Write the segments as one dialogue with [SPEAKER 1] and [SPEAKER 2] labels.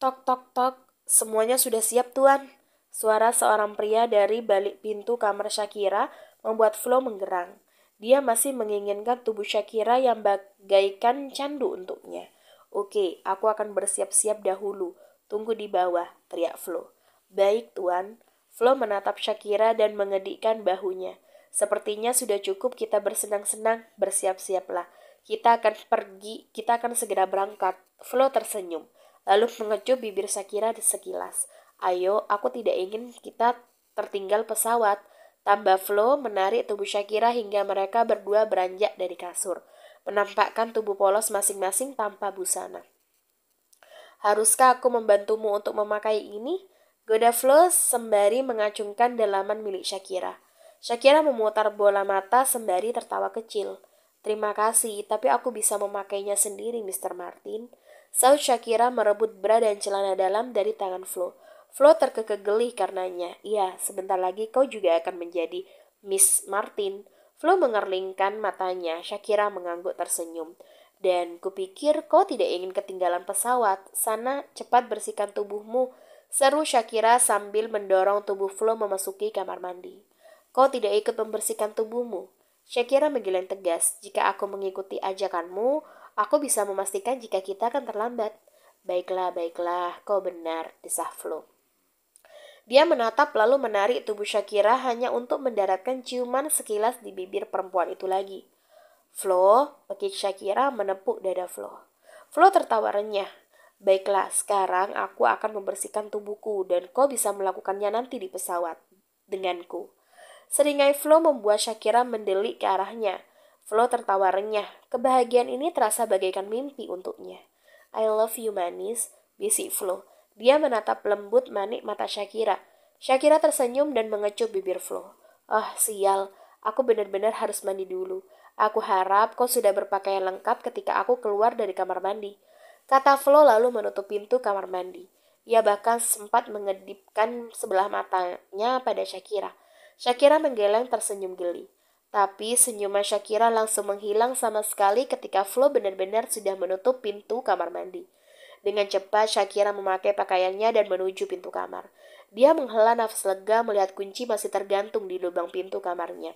[SPEAKER 1] Tok tok tok, semuanya sudah siap tuan. Suara seorang pria dari balik pintu kamar Shakira membuat Flo menggerang. Dia masih menginginkan tubuh Shakira yang bagaikan candu untuknya. Oke, aku akan bersiap-siap dahulu. Tunggu di bawah, teriak Flo. Baik tuan. Flo menatap Shakira dan mengedikkan bahunya. Sepertinya sudah cukup kita bersenang-senang, bersiap-siaplah. Kita akan segera berangkat. Flo tersenyum lalu mengecup bibir Shakira sekilas. Ayo, aku tidak ingin kita tertinggal pesawat. Tambah Flo menarik tubuh Shakira hingga mereka berdua beranjak dari kasur, menampakkan tubuh polos masing-masing tanpa busana. Haruskah aku membantumu untuk memakai ini? Goda Flo sembari mengacungkan dalaman milik Shakira. Shakira memutar bola mata sembari tertawa kecil. Terima kasih, tapi aku bisa memakainya sendiri, Mr. Martin. Saud Shakira merebut bra dan celana dalam dari tangan Flo. Flo terkekeh geli karenanya. Iya, sebentar lagi kau juga akan menjadi Miss Martin. Flo mengerlingkan matanya. Shakira mengangguk tersenyum. Dan kupikir kau tidak ingin ketinggalan pesawat. Sana, cepat bersihkan tubuhmu. Seru Shakira sambil mendorong tubuh Flo memasuki kamar mandi. Kau tidak ikut membersihkan tubuhmu? Shakira menggeleng tegas. Jika aku mengikuti ajakanmu, aku bisa memastikan jika kita akan terlambat. Baiklah, baiklah, kau benar, desah Flo. Dia menatap lalu menarik tubuh Shakira hanya untuk mendaratkan ciuman sekilas di bibir perempuan itu lagi. Flo, bekik Shakira menepuk dada Flo. Flo tertawa renyah. Baiklah, sekarang aku akan membersihkan tubuhku dan kau bisa melakukannya nanti di pesawat. Denganku. Seringai Flo membuat Shakira mendelik ke arahnya. Flo tertawa renyah. Kebahagiaan ini terasa bagaikan mimpi untuknya. I love you manis, bisik Flo. Dia menatap lembut manik mata Shakira. Shakira tersenyum dan mengecup bibir Flo. Oh sial, aku benar-benar harus mandi dulu. Aku harap kau sudah berpakaian lengkap ketika aku keluar dari kamar mandi. Kata Flo lalu menutup pintu kamar mandi. Ia bahkan sempat mengedipkan sebelah matanya pada Shakira. Shakira menggeleng tersenyum geli. Tapi senyuman Shakira langsung menghilang sama sekali ketika Flo benar-benar sudah menutup pintu kamar mandi. Dengan cepat Shakira memakai pakaiannya dan menuju pintu kamar. Dia menghela nafas lega melihat kunci masih tergantung di lubang pintu kamarnya.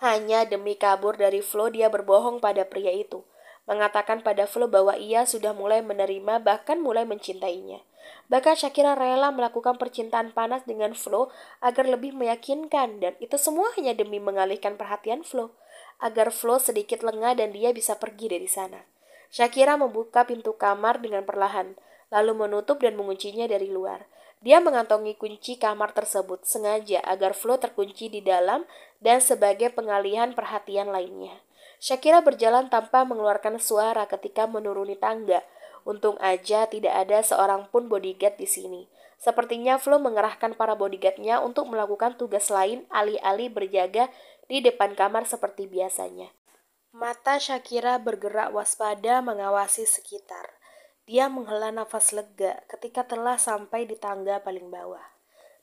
[SPEAKER 1] Hanya demi kabur dari Flo dia berbohong pada pria itu. Mengatakan pada Flo bahwa ia sudah mulai menerima bahkan mulai mencintainya. Bahkan Shakira rela melakukan percintaan panas dengan Flo agar lebih meyakinkan dan itu semua hanya demi mengalihkan perhatian Flo. Agar Flo sedikit lengah dan dia bisa pergi dari sana. Shakira membuka pintu kamar dengan perlahan, lalu menutup dan menguncinya dari luar. Dia mengantongi kunci kamar tersebut sengaja agar Flo terkunci di dalam dan sebagai pengalihan perhatian lainnya. Shakira berjalan tanpa mengeluarkan suara ketika menuruni tangga. Untung aja tidak ada seorang pun bodyguard di sini. Sepertinya Flo mengerahkan para bodyguardnya untuk melakukan tugas lain alih-alih berjaga di depan kamar seperti biasanya. Mata Shakira bergerak waspada mengawasi sekitar. Dia menghela nafas lega ketika telah sampai di tangga paling bawah.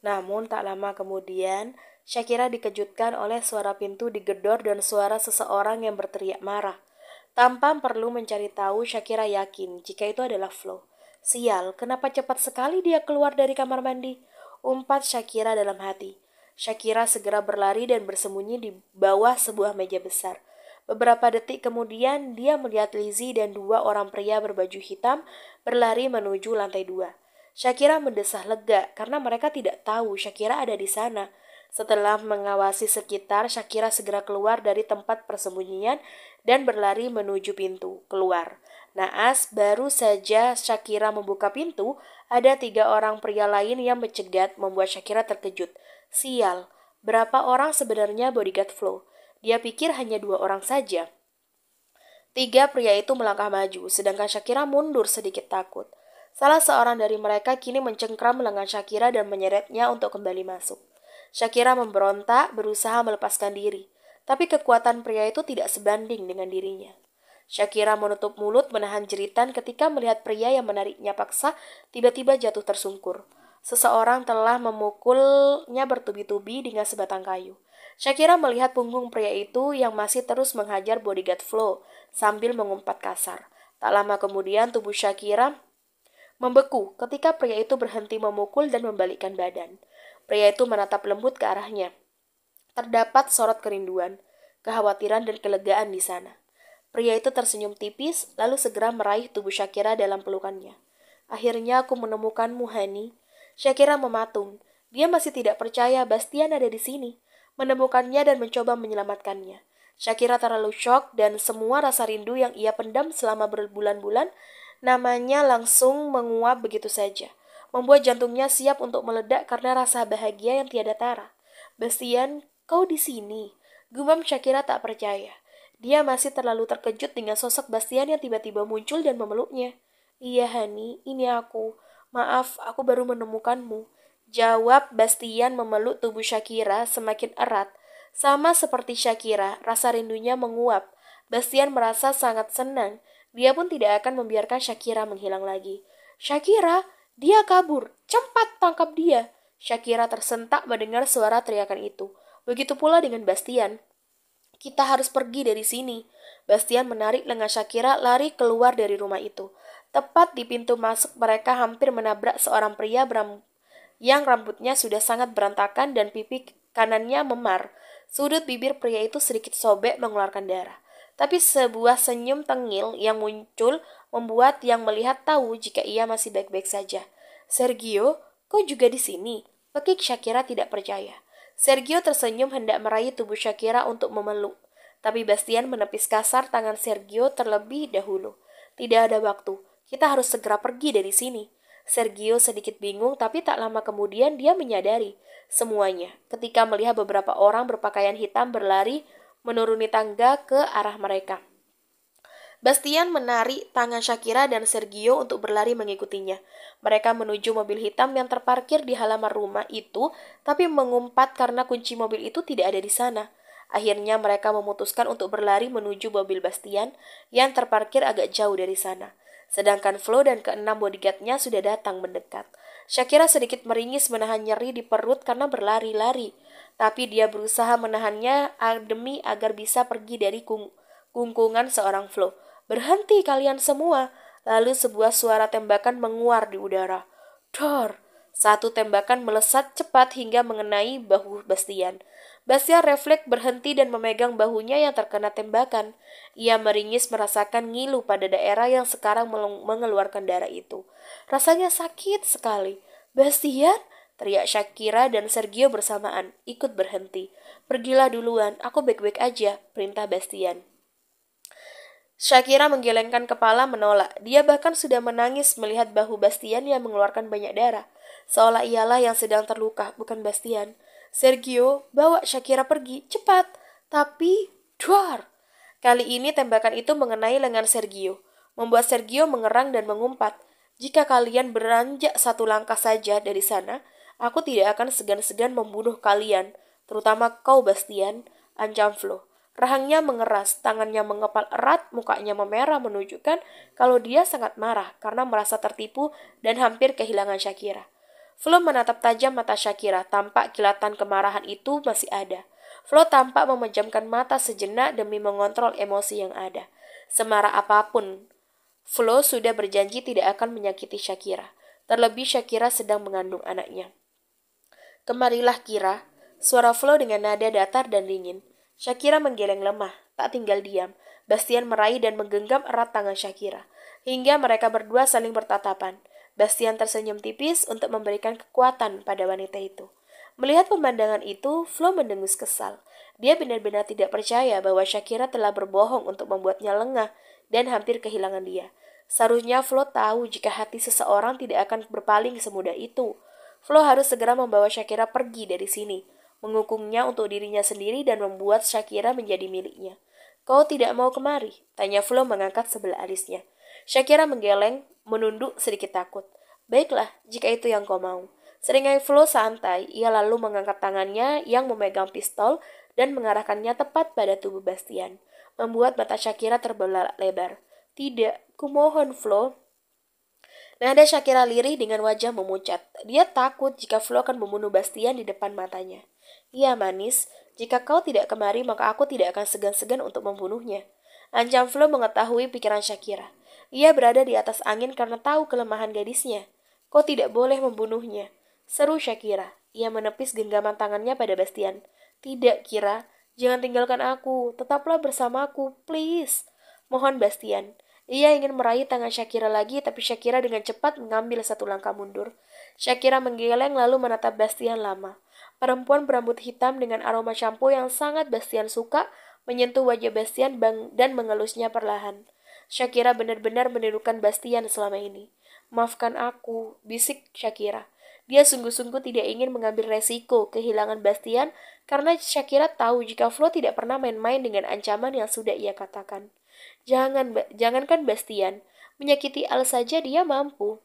[SPEAKER 1] Namun tak lama kemudian, Shakira dikejutkan oleh suara pintu digedor dan suara seseorang yang berteriak marah. Tanpa perlu mencari tahu, Shakira yakin jika itu adalah Flo. Sial, kenapa cepat sekali dia keluar dari kamar mandi? Umpat Shakira dalam hati. Shakira segera berlari dan bersembunyi di bawah sebuah meja besar. Beberapa detik kemudian, dia melihat Lizzie dan dua orang pria berbaju hitam berlari menuju lantai 2. Shakira mendesah lega karena mereka tidak tahu Shakira ada di sana. Setelah mengawasi sekitar, Shakira segera keluar dari tempat persembunyian dan berlari menuju pintu keluar. Naas, baru saja Shakira membuka pintu, ada 3 orang pria lain yang mencegat membuat Shakira terkejut. Sial, berapa orang sebenarnya bodyguard Flo? Dia pikir hanya 2 orang saja. 3 pria itu melangkah maju, sedangkan Shakira mundur sedikit takut. Salah seorang dari mereka kini mencengkram lengan Shakira dan menyeretnya untuk kembali masuk. Shakira memberontak, berusaha melepaskan diri. Tapi kekuatan pria itu tidak sebanding dengan dirinya. Shakira menutup mulut menahan jeritan ketika melihat pria yang menariknya paksa tiba-tiba jatuh tersungkur. Seseorang telah memukulnya bertubi-tubi dengan sebatang kayu. Shakira melihat punggung pria itu yang masih terus menghajar bodyguard Flo sambil mengumpat kasar. Tak lama kemudian tubuh Shakira membeku ketika pria itu berhenti memukul dan membalikkan badan. Pria itu menatap lembut ke arahnya. Terdapat sorot kerinduan, kekhawatiran, dan kelegaan di sana. Pria itu tersenyum tipis, lalu segera meraih tubuh Shakira dalam pelukannya. Akhirnya aku menemukanmu, Hani. Shakira mematung. Dia masih tidak percaya Bastian ada di sini. Menemukannya dan mencoba menyelamatkannya. Shakira terlalu syok dan semua rasa rindu yang ia pendam selama berbulan-bulan namanya langsung menguap begitu saja. Membuat jantungnya siap untuk meledak karena rasa bahagia yang tiada tara. Bastian, kau di sini. Gumam Shakira tak percaya. Dia masih terlalu terkejut dengan sosok Bastian yang tiba-tiba muncul dan memeluknya. Iya, Hani, ini aku. Maaf, aku baru menemukanmu. Jawab Bastian memeluk tubuh Shakira semakin erat. Sama seperti Shakira, rasa rindunya menguap. Bastian merasa sangat senang. Dia pun tidak akan membiarkan Shakira menghilang lagi. Shakira, dia kabur. Cepat tangkap dia. Shakira tersentak mendengar suara teriakan itu. Begitu pula dengan Bastian. Kita harus pergi dari sini. Bastian menarik lengan Shakira lari keluar dari rumah itu. Tepat di pintu masuk mereka hampir menabrak seorang pria yang rambutnya sudah sangat berantakan dan pipi kanannya memar. Sudut bibir pria itu sedikit sobek mengeluarkan darah. Tapi sebuah senyum tengil yang muncul membuat yang melihat tahu jika ia masih baik-baik saja. Sergio, kau juga di sini? Pekik Shakira tidak percaya. Sergio tersenyum hendak meraih tubuh Shakira untuk memeluk. Tapi Bastian menepis kasar tangan Sergio terlebih dahulu. Tidak ada waktu. Kita harus segera pergi dari sini. Sergio sedikit bingung tapi tak lama kemudian dia menyadari semuanya ketika melihat beberapa orang berpakaian hitam berlari menuruni tangga ke arah mereka. Bastian menarik tangan Shakira dan Sergio untuk berlari mengikutinya. Mereka menuju mobil hitam yang terparkir di halaman rumah itu, tapi mengumpat karena kunci mobil itu tidak ada di sana. Akhirnya mereka memutuskan untuk berlari menuju mobil Bastian yang terparkir agak jauh dari sana. Sedangkan Flo dan keenam bodyguardnya sudah datang mendekat. Shakira sedikit meringis menahan nyeri di perut karena berlari-lari. Tapi dia berusaha menahannya demi agar bisa pergi dari kungkungan seorang Flo. Berhenti kalian semua. Lalu sebuah suara tembakan menguar di udara. Dor! Satu tembakan melesat cepat hingga mengenai bahu Bastian. Bastian refleks berhenti dan memegang bahunya yang terkena tembakan. Ia meringis merasakan ngilu pada daerah yang sekarang mengeluarkan darah itu. Rasanya sakit sekali. Bastian? Teriak Shakira dan Sergio bersamaan, ikut berhenti. Pergilah duluan, aku baik-baik aja, perintah Bastian. Shakira menggelengkan kepala menolak. Dia bahkan sudah menangis melihat bahu Bastian yang mengeluarkan banyak darah. Seolah ialah yang sedang terluka, bukan Bastian. Sergio, bawa Shakira pergi, cepat. Tapi, duar. Kali ini tembakan itu mengenai lengan Sergio, membuat Sergio mengerang dan mengumpat. Jika kalian beranjak satu langkah saja dari sana, aku tidak akan segan-segan membunuh kalian, terutama kau Bastian, ancam Flo. Rahangnya mengeras, tangannya mengepal erat, mukanya memerah menunjukkan kalau dia sangat marah karena merasa tertipu dan hampir kehilangan Shakira. Flo menatap tajam mata Shakira, tampak kilatan kemarahan itu masih ada. Flo tampak memejamkan mata sejenak demi mengontrol emosi yang ada. Semarah apapun, Flo sudah berjanji tidak akan menyakiti Shakira. Terlebih Shakira sedang mengandung anaknya. Kemarilah Kira, suara Flo dengan nada datar dan dingin. Shakira menggeleng lemah, tak tinggal diam. Bastian meraih dan menggenggam erat tangan Shakira. Hingga mereka berdua saling bertatapan. Bastian tersenyum tipis untuk memberikan kekuatan pada wanita itu. Melihat pemandangan itu, Flo mendengus kesal. Dia benar-benar tidak percaya bahwa Shakira telah berbohong untuk membuatnya lengah dan hampir kehilangan dia. Seharusnya Flo tahu jika hati seseorang tidak akan berpaling semudah itu. Flo harus segera membawa Shakira pergi dari sini, mengukungnya untuk dirinya sendiri dan membuat Shakira menjadi miliknya. Kau tidak mau kemari? Tanya Flo mengangkat sebelah alisnya. Shakira menggeleng, menunduk sedikit takut. Baiklah, jika itu yang kau mau. Seringai Flo santai, ia lalu mengangkat tangannya yang memegang pistol dan mengarahkannya tepat pada tubuh Bastian, membuat mata Shakira terbelalak lebar. Tidak, kumohon Flo. Nada Shakira lirih dengan wajah memucat. Dia takut jika Flo akan membunuh Bastian di depan matanya. Iya manis, jika kau tidak kemari maka aku tidak akan segan-segan untuk membunuhnya. Ancam Flo mengetahui pikiran Shakira. Ia berada di atas angin karena tahu kelemahan gadisnya. Kau tidak boleh membunuhnya, seru Shakira. Ia menepis genggaman tangannya pada Bastian. Tidak, Kira. Jangan tinggalkan aku. Tetaplah bersamaku, please. Mohon Bastian. Ia ingin meraih tangan Shakira lagi, tapi Shakira dengan cepat mengambil satu langkah mundur. Shakira menggeleng lalu menatap Bastian lama. Perempuan berambut hitam dengan aroma shampoo yang sangat Bastian suka menyentuh wajah Bastian dan mengelusnya perlahan. Shakira benar-benar menirukan Bastian selama ini. Maafkan aku, bisik Shakira. Dia sungguh-sungguh tidak ingin mengambil resiko kehilangan Bastian karena Shakira tahu jika Flo tidak pernah main-main dengan ancaman yang sudah ia katakan. Jangankan Bastian, menyakiti Al saja dia mampu.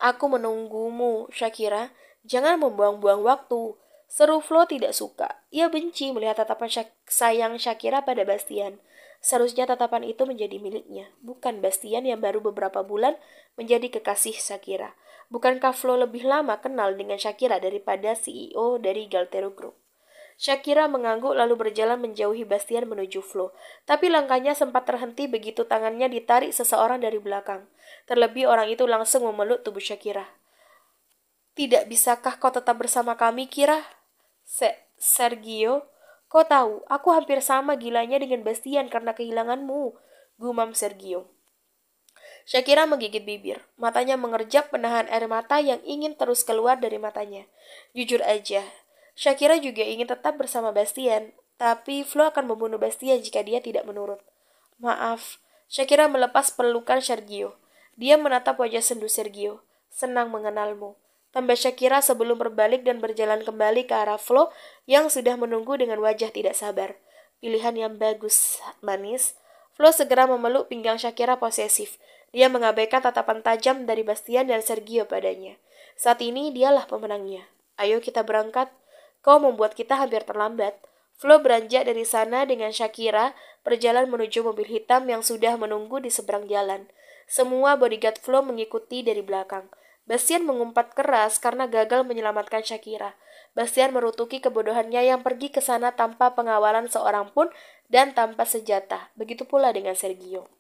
[SPEAKER 1] Aku menunggumu, Shakira. Jangan membuang-buang waktu. Seru Flo tidak suka. Ia benci melihat tatapan sayang Shakira pada Bastian. Seharusnya tatapan itu menjadi miliknya, bukan Bastian yang baru beberapa bulan menjadi kekasih Shakira. Bukankah Flo lebih lama kenal dengan Shakira daripada CEO dari Galtero Group? Shakira mengangguk lalu berjalan menjauhi Bastian menuju Flo. Tapi langkahnya sempat terhenti begitu tangannya ditarik seseorang dari belakang. Terlebih orang itu langsung memeluk tubuh Shakira. Tidak bisakah kau tetap bersama kami, Kira? Sergio, kau tahu, aku hampir sama gilanya dengan Bastian karena kehilanganmu, gumam Sergio. Shakira menggigit bibir. Matanya mengerjap menahan air mata yang ingin terus keluar dari matanya. Jujur aja, Shakira juga ingin tetap bersama Bastian, tapi Flo akan membunuh Bastian jika dia tidak menurut. Maaf, Shakira melepas pelukan Sergio. Dia menatap wajah sendu Sergio. Senang mengenalmu. Tambah Shakira sebelum berbalik dan berjalan kembali ke arah Flo yang sudah menunggu dengan wajah tidak sabar. Pilihan yang bagus, manis. Flo segera memeluk pinggang Shakira posesif. Dia mengabaikan tatapan tajam dari Bastian dan Sergio padanya. Saat ini dialah pemenangnya. Ayo kita berangkat. Kau membuat kita hampir terlambat. Flo beranjak dari sana dengan Shakira berjalan menuju mobil hitam yang sudah menunggu di seberang jalan. Semua bodyguard Flo mengikuti dari belakang. Bastian mengumpat keras karena gagal menyelamatkan Shakira. Bastian merutuki kebodohannya yang pergi ke sana tanpa pengawalan seorang pun dan tanpa senjata. Begitu pula dengan Sergio.